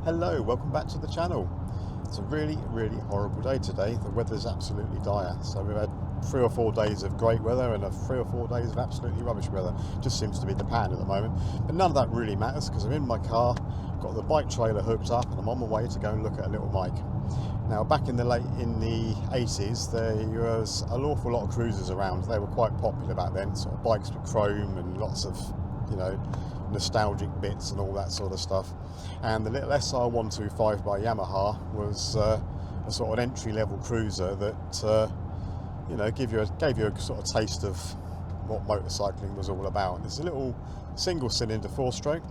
Hello, welcome back to the channel. It's a really horrible day today. The weather's absolutely dire. So we've had 3 or 4 days of great weather and 3 or 4 days of absolutely rubbish weather. Just seems to be the pattern at the moment. But none of that really matters because I'm in my car, got the bike trailer hooked up, and I'm on my way to go and look at a little mic. Now, back in the 80s, there was an awful lot of cruisers around. They were quite popular back then, sort of bikes with chrome and lots of, nostalgic bits and all that sort of stuff. And the little SR125 by Yamaha was a sort of entry-level cruiser that gave you a sort of taste of what motorcycling was all about. It's a little single-cylinder 4-stroke.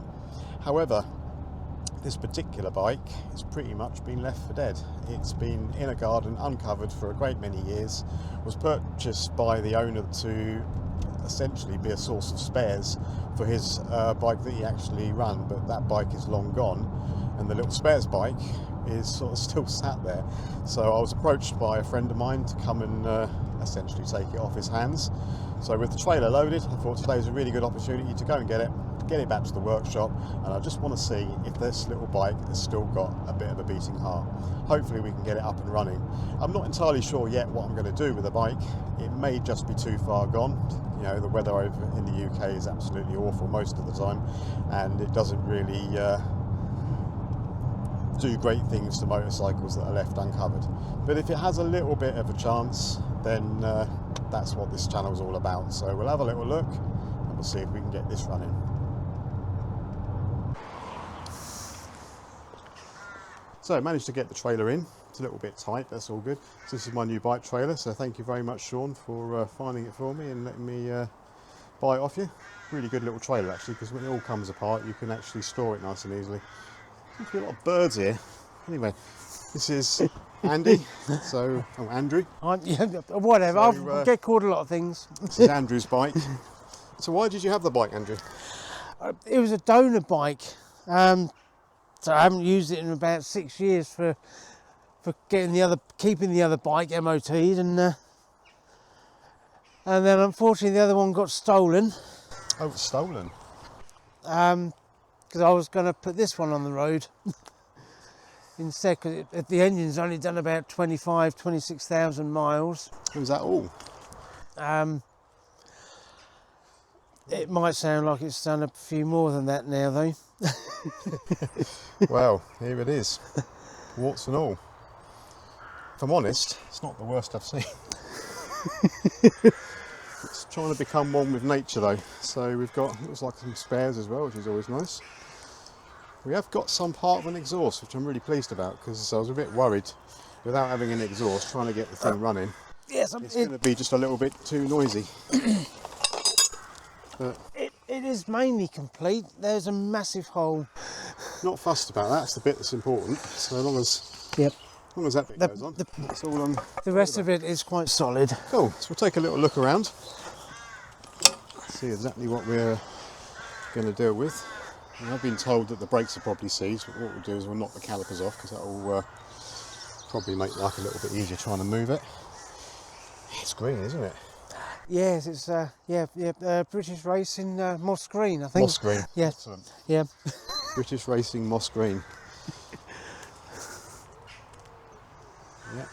However, this particular bike has pretty much been left for dead. It's been in a garden, uncovered for a great many years. Was purchased by the owner to essentially be a source of spares for his bike that he actually ran, but that bike is long gone, and the little spares bike is sort of still sat there. So I was approached by a friend of mine to come and essentially take it off his hands. So with the trailer loaded, I thought today's a really good opportunity to go and get it back to the workshop, and I just want to see if this little bike has still got a bit of a beating heart. Hopefully we can get it up and running. I'm not entirely sure yet what I'm going to do with the bike. It may just be too far gone. The weather over in the UK is absolutely awful most of the time, and it doesn't really do great things to motorcycles that are left uncovered. But if it has a little bit of a chance, then that's what this channel is all about. So we'll have a little look and we'll see if we can get this running. So I managed to get the trailer in. It's a little bit tight, that's all good. So this is my new bike trailer, so thank you very much, Sean, for finding it for me and letting me buy it off you. Really good little trailer actually, because when it all comes apart you can actually store it nice and easily. Seems to be a lot of birds here. Anyway, this is Andy, so, Andrew. Whatever, so, I get called a lot of things. This is Andrew's bike. So why did you have the bike, Andrew? It was a donor bike. So I haven't used it in about 6 years for keeping the other bike MOT'd, and then unfortunately the other one got stolen. Oh, it was stolen. Because I was going to put this one on the road instead, because the engine's only done about 26,000 miles. Was that all? It might sound like it's done a few more than that now though. Well, here it is, warts and all. If I'm honest, it's not the worst I've seen. It's trying to become one with nature though. So we've got, looks like some spares as well, which is always nice. We have got some part of an exhaust, which I'm really pleased about, because I was a bit worried without having an exhaust, trying to get the thing running. Yes, it's going to be just a little bit too noisy. But it is mainly complete. There's a massive hole. Not fussed about that. That's the bit that's important. So as long as that bit goes on, it's all on. The rest of it is quite solid. Cool. So we'll take a little look around, see exactly what we're going to deal with. And I've been told that the brakes are probably seized, but what we'll do is we'll knock the calipers off, because that will probably make life a little bit easier trying to move it. It's green, isn't it? Yes, it's British Racing Moss Green, I think. Moss Green. Yeah. Excellent. Yeah. British Racing Moss Green. Yeah.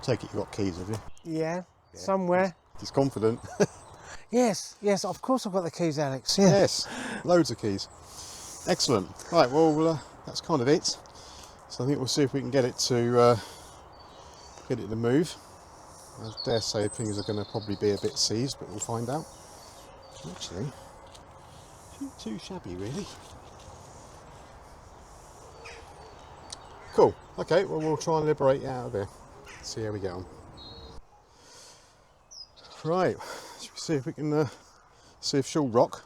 Take it you got keys, have you? Yeah. Somewhere. He's confident. Yes, of course I've got the keys, Alex. Yeah. Yes, loads of keys. Excellent. Right, well, that's kind of it. So I think we'll see if we can get it to move. I dare say things are going to probably be a bit seized, but we'll find out. Actually, not too shabby, really. Cool. Okay, well, we'll try and liberate it out of there. See how we get on. Right, should we see if we can see if she'll rock.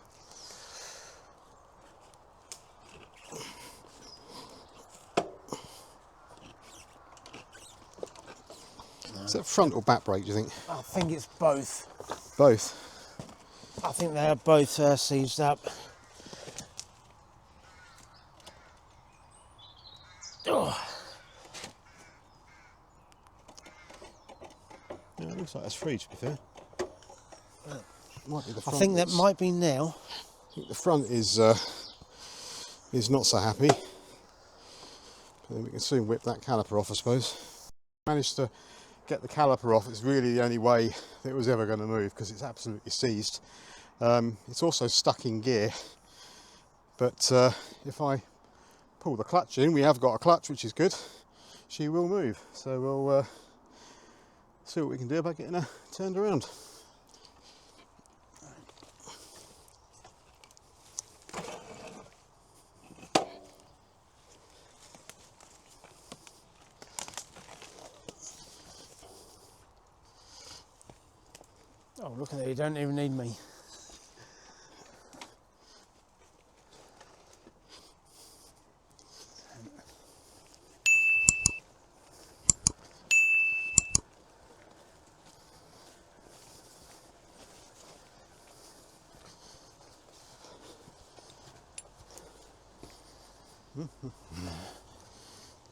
Is that front or back brake, do you think? I think it's both. Both? I think they are both seized up. Oh. Yeah, it looks like that's free, to be fair. Might be the front. I think that might be now. I think the front is is not so happy. But then we can soon whip that caliper off, I suppose. Managed to get the caliper off. It's really the only way that it was ever going to move because it's absolutely seized. It's also stuck in gear, but if I pull the clutch in, we have got a clutch, which is good, she will move. So we'll see what we can do about getting her turned around. Oh, look at that, you don't even need me.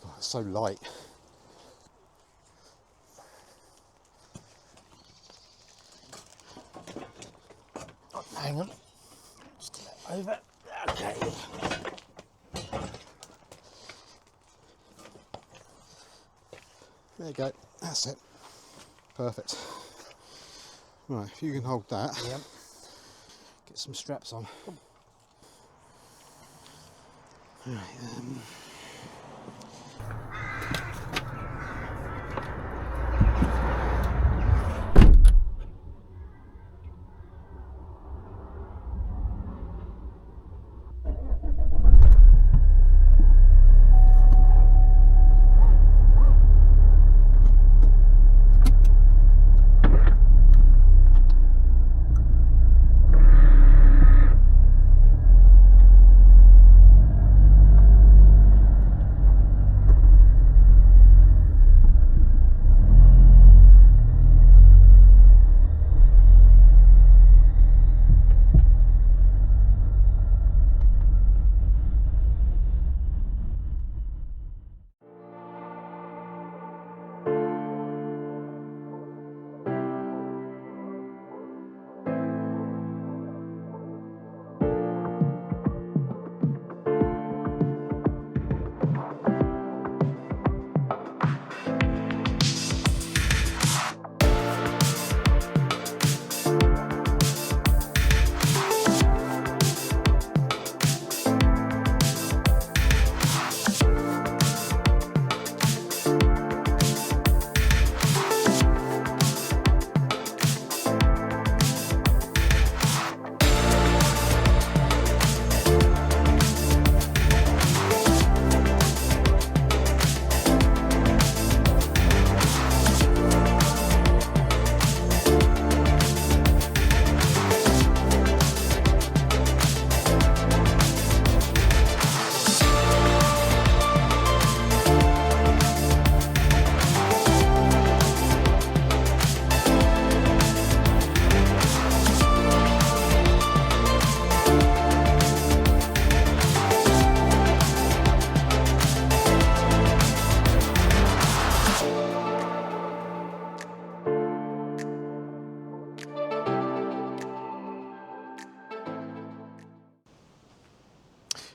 Oh, it's so light. Oh, hang on. Just get it over. Okay. There you go. That's it. Perfect. Right, if you can hold that. Yep. Get some straps on. Right,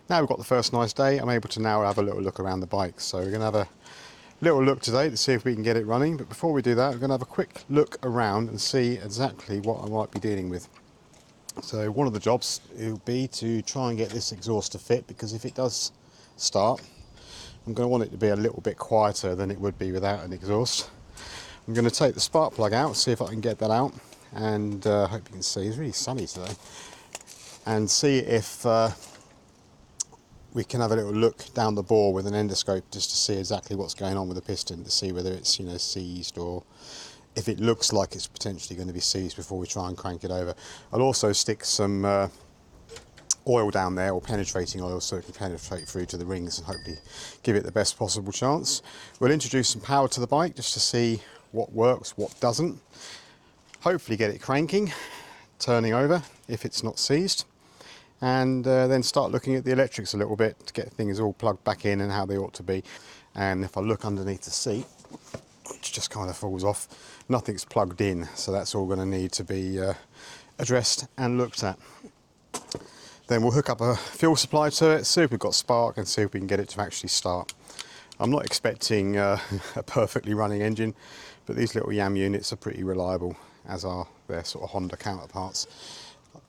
now we've got the first nice day, I'm able to now have a little look around the bike. So we're going to have a little look today to see if we can get it running. But before we do that, we're going to have a quick look around and see exactly what I might be dealing with. So one of the jobs will be to try and get this exhaust to fit, because if it does start, I'm going to want it to be a little bit quieter than it would be without an exhaust. I'm going to take the spark plug out, see if I can get that out, and hope you can see, it's really sunny today, and see if we can have a little look down the bore with an endoscope just to see exactly what's going on with the piston, to see whether it's, you know, seized, or if it looks like it's potentially going to be seized before we try and crank it over. I'll also stick some oil down there, or penetrating oil, so it can penetrate through to the rings and hopefully give it the best possible chance. We'll introduce some power to the bike just to see what works, what doesn't. Hopefully get it cranking, turning over if it's not seized, and then start looking at the electrics a little bit to get things all plugged back in and how they ought to be. And if I look underneath the seat, which just kind of falls off, nothing's plugged in, so that's all going to need to be addressed and looked at. Then we'll hook up a fuel supply to it, see if we've got spark and see if we can get it to actually start. I'm not expecting a perfectly running engine, but these little YAM units are pretty reliable, as are their sort of Honda counterparts.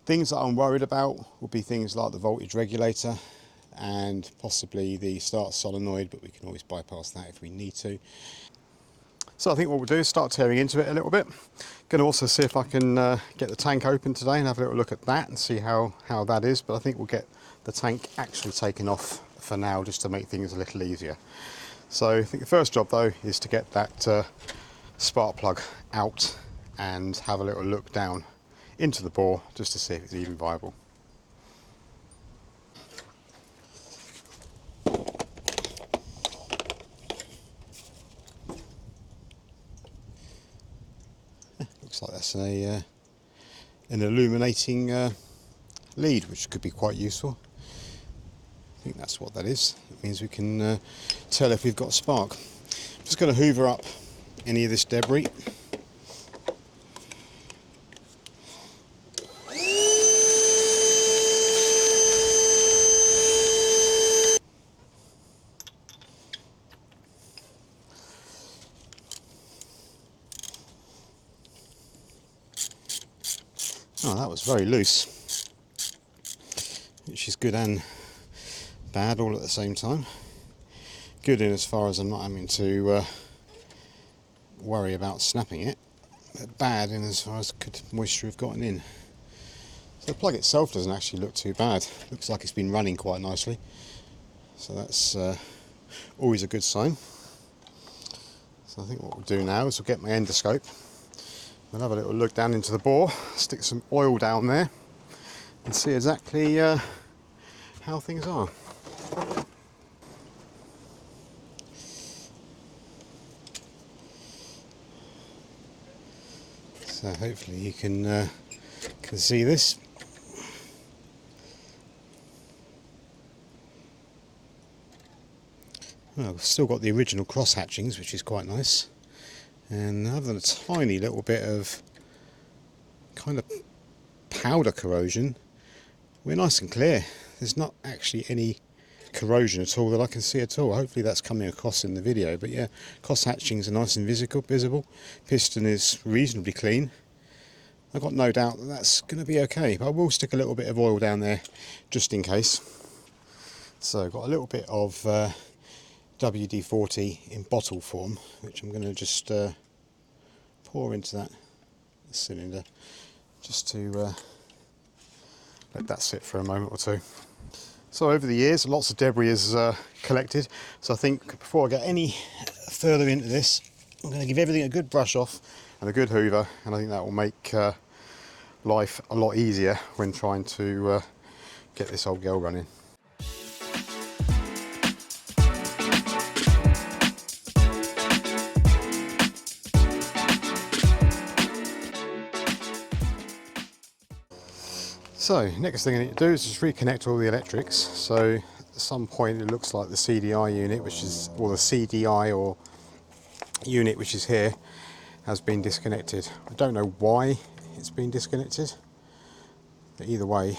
Things that I'm worried about will be things like the voltage regulator and possibly the start solenoid, but we can always bypass that if we need to. So I think what we'll do is start tearing into it a little bit. Going to also see if I can get the tank open today and have a little look at that and see how that is, but I think we'll get the tank actually taken off for now just to make things a little easier. So I think the first job though is to get that spark plug out and have a little look down into the bore just to see if it's even viable. Looks like that's an illuminating lead, which could be quite useful. I think that's what that is. It means we can tell if we've got spark. I'm just going to hoover up any of this debris. Oh, that was very loose, which is good and bad all at the same time. Good in as far as I'm not having to worry about snapping it, but bad in as far as could moisture have gotten in. So the plug itself doesn't actually look too bad. Looks like it's been running quite nicely, so that's always a good sign. So I think what we'll do now is we'll get my endoscope. We'll have a little look down into the bore, stick some oil down there and see exactly how things are. So hopefully you can see this. Well, we've still got the original cross hatchings, which is quite nice. And other than a tiny little bit of kind of powder corrosion, we're nice and clear. There's not actually any corrosion at all that I can see at all. Hopefully that's coming across in the video, but yeah, cross hatchings are nice and visible. Piston is reasonably clean. I've got no doubt that that's going to be okay, but I will stick a little bit of oil down there just in case. So I've got a little bit of WD-40 in bottle form, which I'm going to just pour into that cylinder just to let that sit for a moment or two. So over the years lots of debris is collected, so I think before I get any further into this I'm going to give everything a good brush off and a good hoover, and I think that will make life a lot easier when trying to get this old girl running. So next thing I need to do is just reconnect all the electrics. So at some point it looks like the CDI unit, which is, or the CDI or unit which is here, has been disconnected. I don't know why it's been disconnected, but either way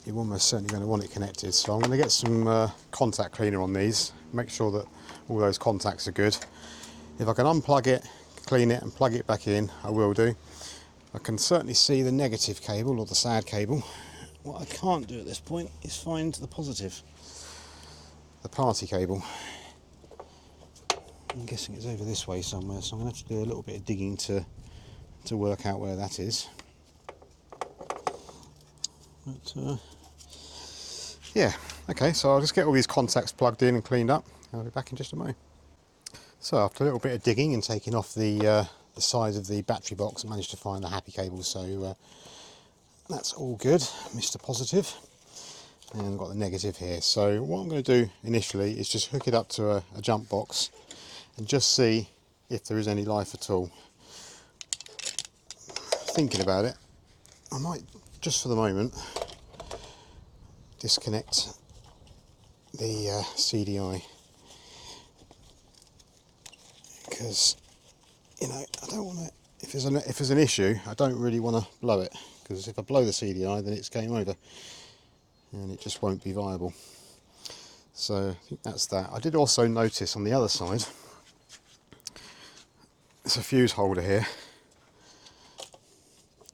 you're almost certainly going to want it connected. So I'm going to get some contact cleaner on these, make sure that all those contacts are good. If I can unplug it, clean it and plug it back in, I will do. I can certainly see the negative cable or the SAD cable. What I can't do at this point is find the positive, the party cable. I'm guessing it's over this way somewhere, so I'm going to have to do a little bit of digging to work out where that is. But yeah, okay, so I'll just get all these contacts plugged in and cleaned up. I'll be back in just a moment. So after a little bit of digging and taking off the sides of the battery box, I managed to find the happy cable, so that's all good, Mr. Positive. And I've got the negative here. So what I'm going to do initially is just hook it up to a jump box and just see if there is any life at all. Thinking about it, I might, just for the moment, disconnect the CDI, because, you know, I don't want to if there's an issue, I don't really want to blow it, because if I blow the CDI, then it's game over, and it just won't be viable. So I think that's that. I did also notice on the other side, there's a fuse holder here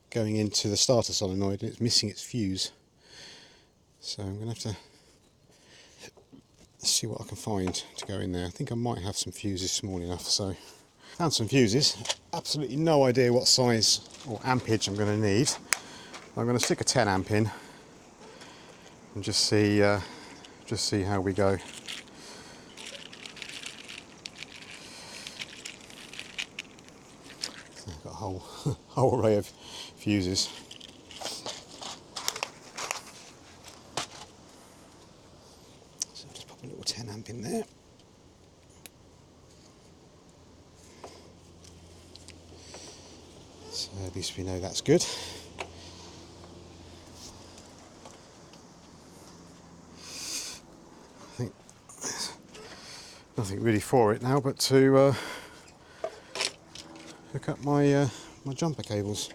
going into the starter solenoid, and it's missing its fuse. So I'm going to have to see what I can find to go in there. I think I might have some fuses small enough. So found some fuses. Absolutely no idea what size or ampage I'm going to need. I'm going to stick a 10 amp in and just see how we go. So I've got a whole array of fuses. So just pop a little 10 amp in there. So at least we know that's good. I think there's nothing really for it now but to hook up my my jumper cables.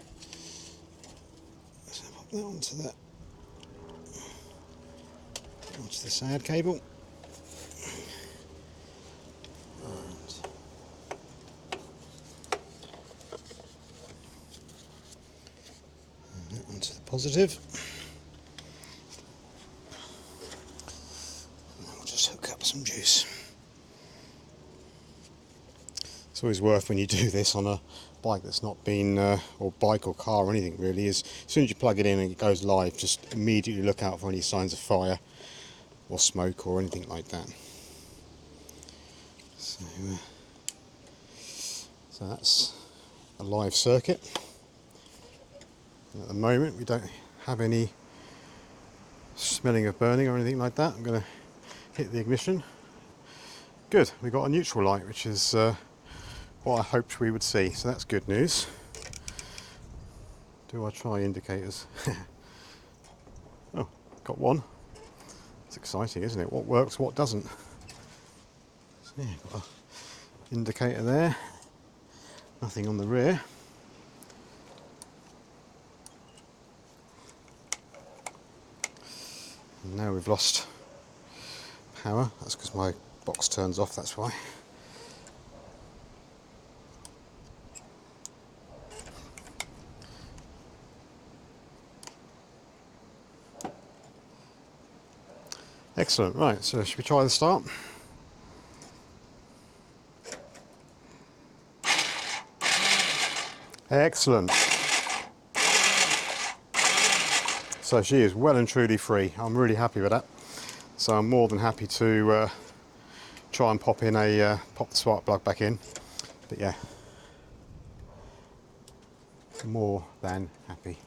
So pop that onto the SAD cable. And that onto the positive. And we'll just hook up some juice. It's always worth when you do this on a bike that's not been, or bike or car or anything really, is as soon as you plug it in and it goes live, just immediately look out for any signs of fire or smoke or anything like that. So that's a live circuit. At the moment we don't have any smelling of burning or anything like that. I'm going to hit the ignition. Good, we got a neutral light, which is what I hoped we would see, so that's good news. Do I try indicators? Oh, got one. It's exciting, isn't it? What works, what doesn't. So yeah, got an indicator there. Nothing on the rear. And now we've lost power. That's because my box turns off, that's why. Excellent, right, so should we try the start? Excellent. So she is well and truly free. I'm really happy with that. So I'm more than happy to try and pop the spark plug back in. But yeah, more than happy.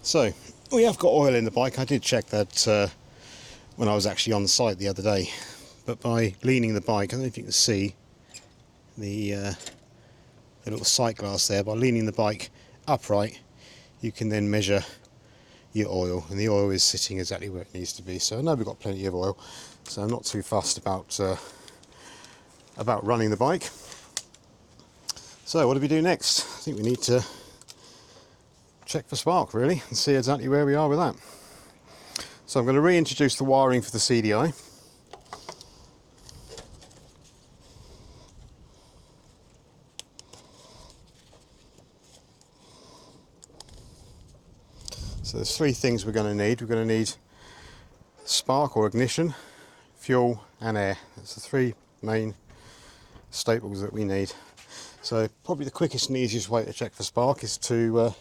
So we have got oil in the bike. I did check that when I was actually on the site the other day. But by leaning the bike, I don't know if you can see the little sight glass there. By leaning the bike upright, you can then measure your oil, and the oil is sitting exactly where it needs to be. So I know we've got plenty of oil, so I'm not too fussed about running the bike. So what do we do next? I think we need to check for spark really and see exactly where we are with that. So I'm going to reintroduce the wiring for the CDI. So there's three things we're going to need. We're going to need spark or ignition, fuel and air. That's the three main staples that we need. So probably the quickest and easiest way to check for spark is to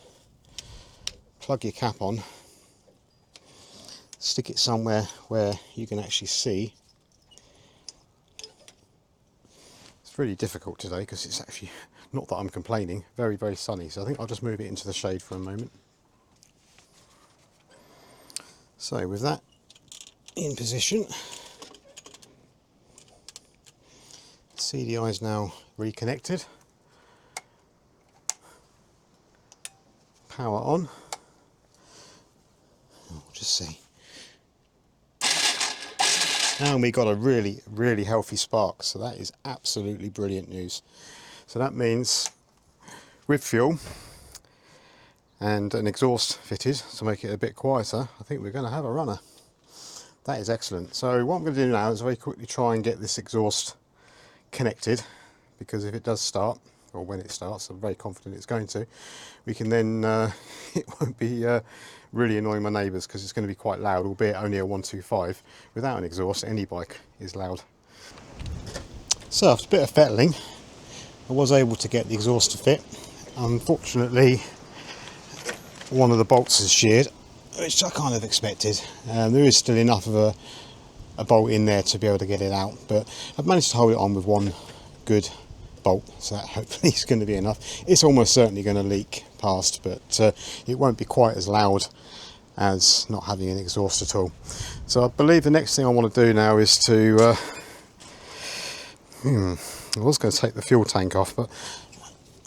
plug your cap on, stick it somewhere where you can actually see. It's really difficult today because it's actually, not that I'm complaining, very, very sunny. So I think I'll just move it into the shade for a moment. So with that in position, CDI is now reconnected. Power on. We'll just see. And we got a really, really healthy spark, so that is absolutely brilliant news. So that means with fuel and an exhaust fitted to make it a bit quieter, I think we're going to have a runner. That is excellent. So what I'm going to do now is very quickly try and get this exhaust connected, because if it does start, or when it starts, I'm very confident it's going to, we can then, it won't be really annoying my neighbours, because it's going to be quite loud, albeit only a 125. Without an exhaust, any bike is loud. So after a bit of fettling, I was able to get the exhaust to fit. Unfortunately, one of the bolts is sheared, which I kind of expected. There is still enough of a bolt in there to be able to get it out, but I've managed to hold it on with one good bolt, so that hopefully is going to be enough. It's almost certainly going to leak past, but it won't be quite as loud as not having an exhaust at all. So I believe the next thing I want to do now is to I was going to take the fuel tank off, but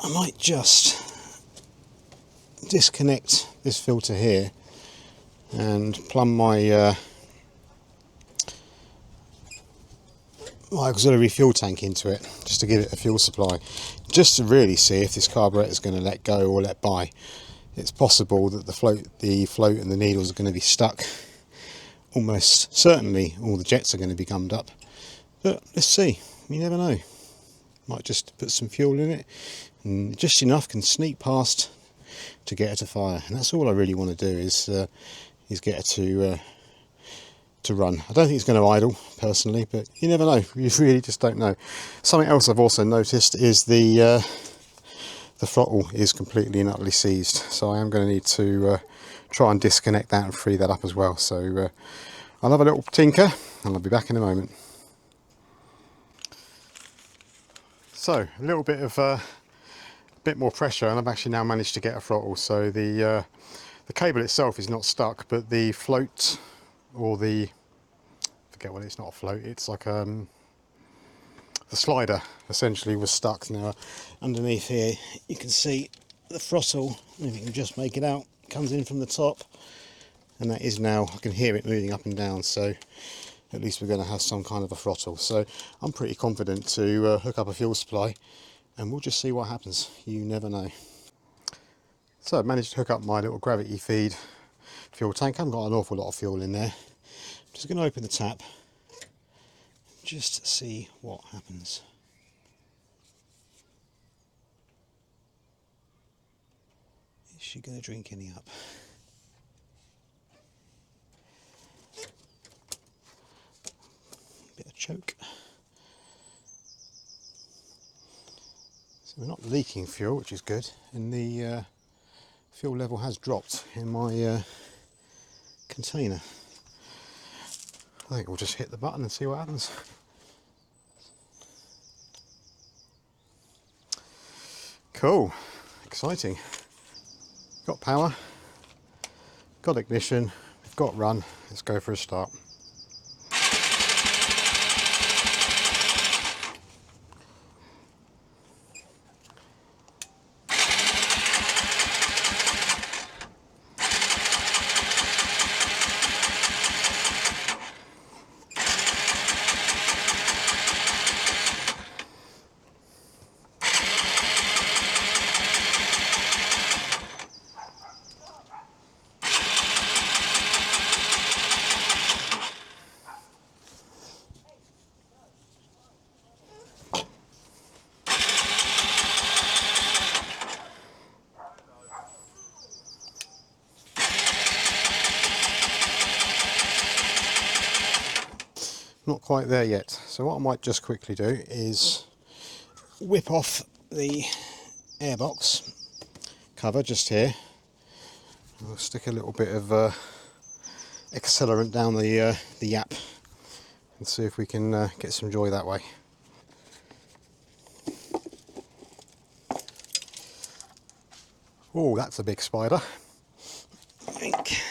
I might just disconnect this filter here and plumb my my auxiliary fuel tank into it, just to give it a fuel supply, just to really see if this carburetor is going to let go or let by. It's possible that the float and the needles are going to be stuck. Almost certainly all the jets are going to be gummed up, but let's see, you never know. Might just put some fuel in it, and just enough can sneak past to get her to fire, and that's all I really want to do is get her to run. I don't think it's going to idle personally, but you never know. You really just don't know. Something else I've also noticed is the throttle is completely and utterly seized, so I am going to need to try and disconnect that and free that up as well. So I'll have a little tinker and I'll be back in a moment. So a little bit of bit more pressure, and I've actually now managed to get a throttle. So the cable itself is not stuck, but the float, or the, forget what, it's not a float, it's like the slider essentially was stuck. Now underneath here you can see the throttle, if you can just make it out, comes in from the top, and that is now, I can hear it moving up and down, so at least we're going to have some kind of a throttle. So I'm pretty confident to hook up a fuel supply, and we'll just see what happens. You never know. So I've managed to hook up my little gravity feed fuel tank. I haven't got an awful lot of fuel in there. I'm just going to open the tap just to see what happens. Is she going to drink any up? Bit of choke. So we're not leaking fuel, which is good, and the fuel level has dropped in my container. I think we'll just hit the button and see what happens. Cool, exciting. Got power, got ignition, we've got run. Let's go for a start. Not quite there yet, so what I might just quickly do is whip off the airbox cover just here. I'll stick a little bit of accelerant down the yap and see if we can get some joy that way. Oh, that's a big spider. I think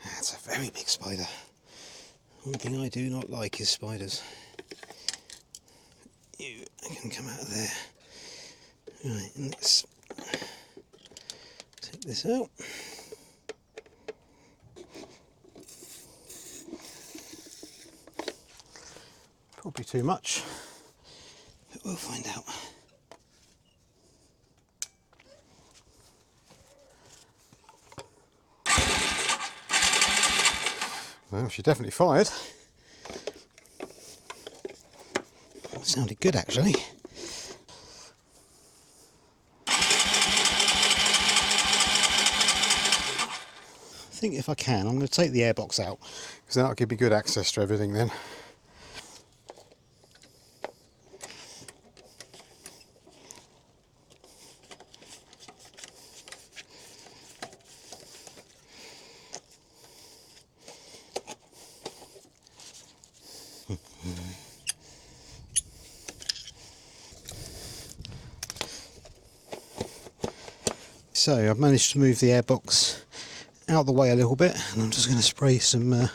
that's a very big spider. One thing I do not like is spiders. You can come out of there. Right, let's take this out. Probably too much. we'll find out. Well, she definitely fired. That sounded good, actually. I think if I can, I'm going to take the airbox out, Because that'll give me good access to everything then. So I've managed to move the airbox out of the way a little bit, and I'm just going to spray some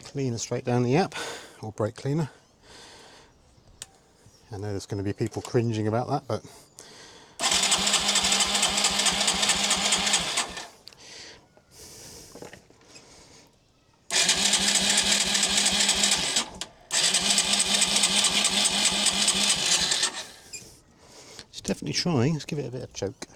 cleaner straight down the app, or brake cleaner. I know there's going to be people cringing about that, but It's definitely trying. Let's give it a bit of choke.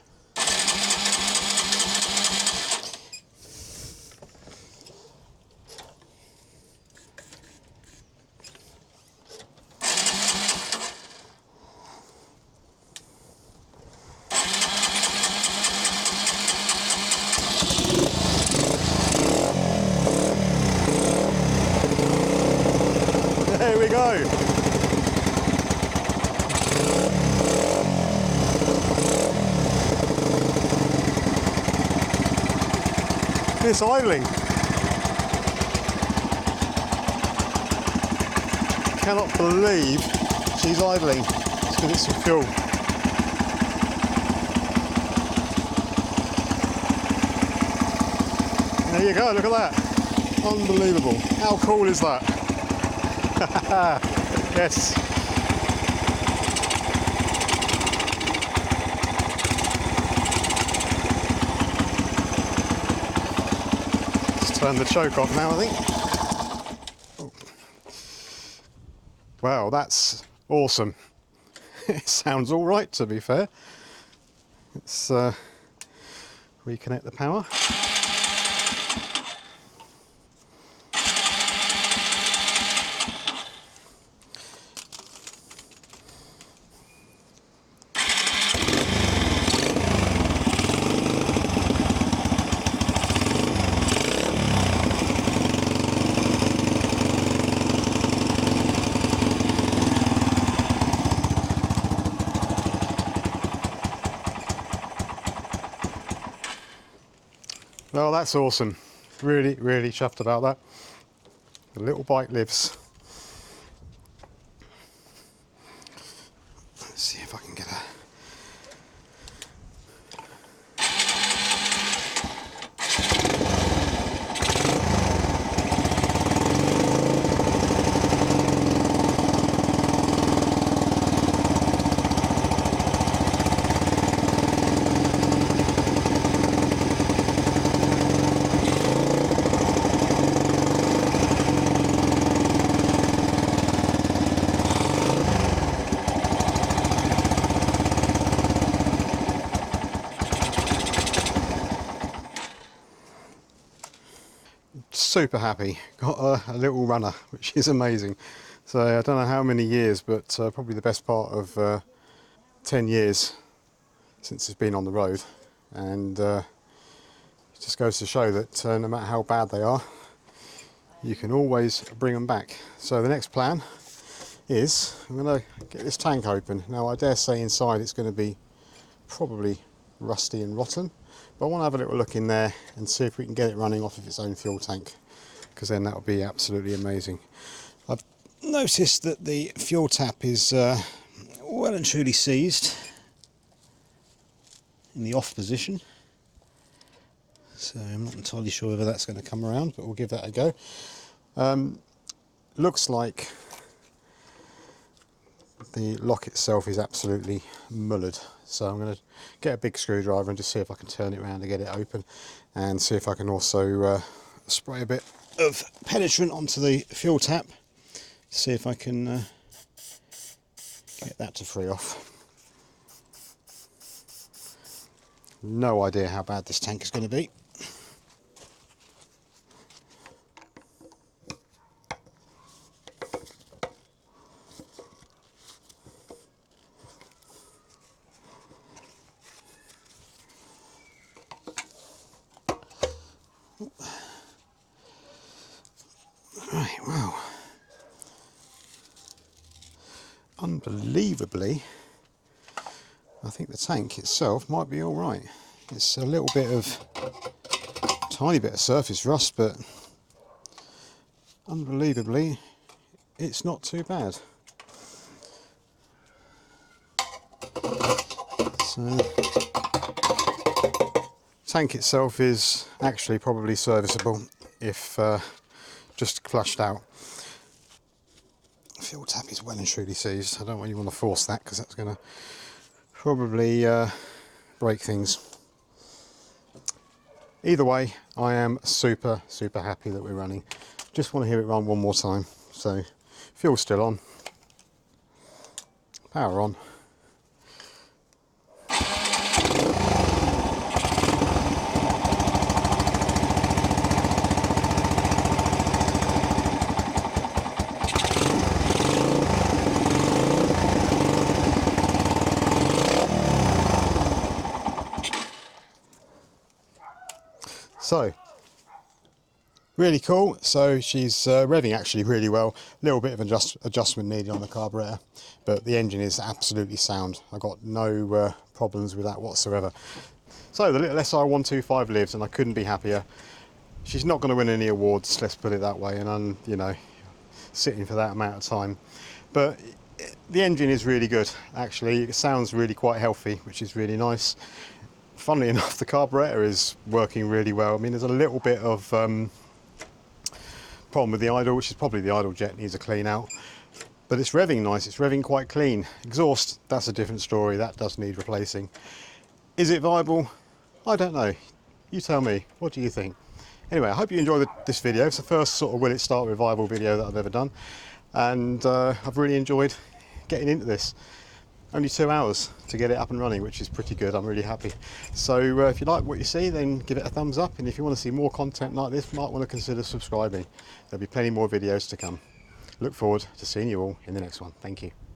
there we go. It's idling. Cannot believe she's idling. Let's give it some fuel. There you go, look at that. Unbelievable. How cool is that? Yes. Let's turn the choke off now, I think. Oh. Wow, that's awesome. It sounds all right, to be fair. Let's reconnect the power. Well, that's awesome. Really, really chuffed about that. The little bike lives. Let's see if I can get a... Super happy. Got a little runner, which is amazing. So I don't know how many years, but probably the best part of 10 years since it's been on the road. And it just goes to show that no matter how bad they are, you can always bring them back. So the next plan is I'm going to get this tank open. Now I dare say inside it's going to be probably rusty and rotten, but I want to have a little look in there and see if we can get it running off of its own fuel tank, because then that would be absolutely amazing. I've noticed that the fuel tap is well and truly seized in the off position, so I'm not entirely sure whether that's going to come around, but we'll give that a go. Looks like the lock itself is absolutely mullered, so I'm going to get a big screwdriver and just see if I can turn it around to get it open, and see if I can also spray a bit of penetrant onto the fuel tap, see if I can Get that to free off. No idea how bad this tank is going to be. Right, wow. Unbelievably, I think the tank itself might be all right. It's a little bit of, tiny bit of surface rust, but unbelievably, it's not too bad. So, tank itself is actually probably serviceable if just flushed out. Fuel tap is well and truly seized. I don't really want to force that because that's going to probably break things. Either way, I am super happy that we're running. Just want to hear it run one more time. So fuel's still on, power on. So, really cool. So she's revving actually really well. A little bit of adjustment needed on the carburetor, but the engine is absolutely sound. I got no problems with that whatsoever. So the little SR125 lives, and I couldn't be happier. She's not going to win any awards, let's put it that way, and I'm, you know, sitting for that amount of time. But the engine is really good, actually. It sounds really quite healthy, which is really nice. Funnily enough, the carburetor is working really well. I mean, there's a little bit of problem with the idle, which is probably the idle jet needs a clean out. But it's revving nice, it's revving quite clean. Exhaust, that's a different story, that does need replacing. Is it viable? I don't know. You tell me, what do you think? Anyway, I hope you enjoyed this video. It's the first sort of will it start with viable video that I've ever done. And I've really enjoyed getting into this. Only 2 hours to get it up and running, which is pretty good. I'm really happy. So if you like what you see, then give it a thumbs up. And if you want to see more content like this, you might want to consider subscribing. There'll be plenty more videos to come. Look forward to seeing you all in the next one. Thank you.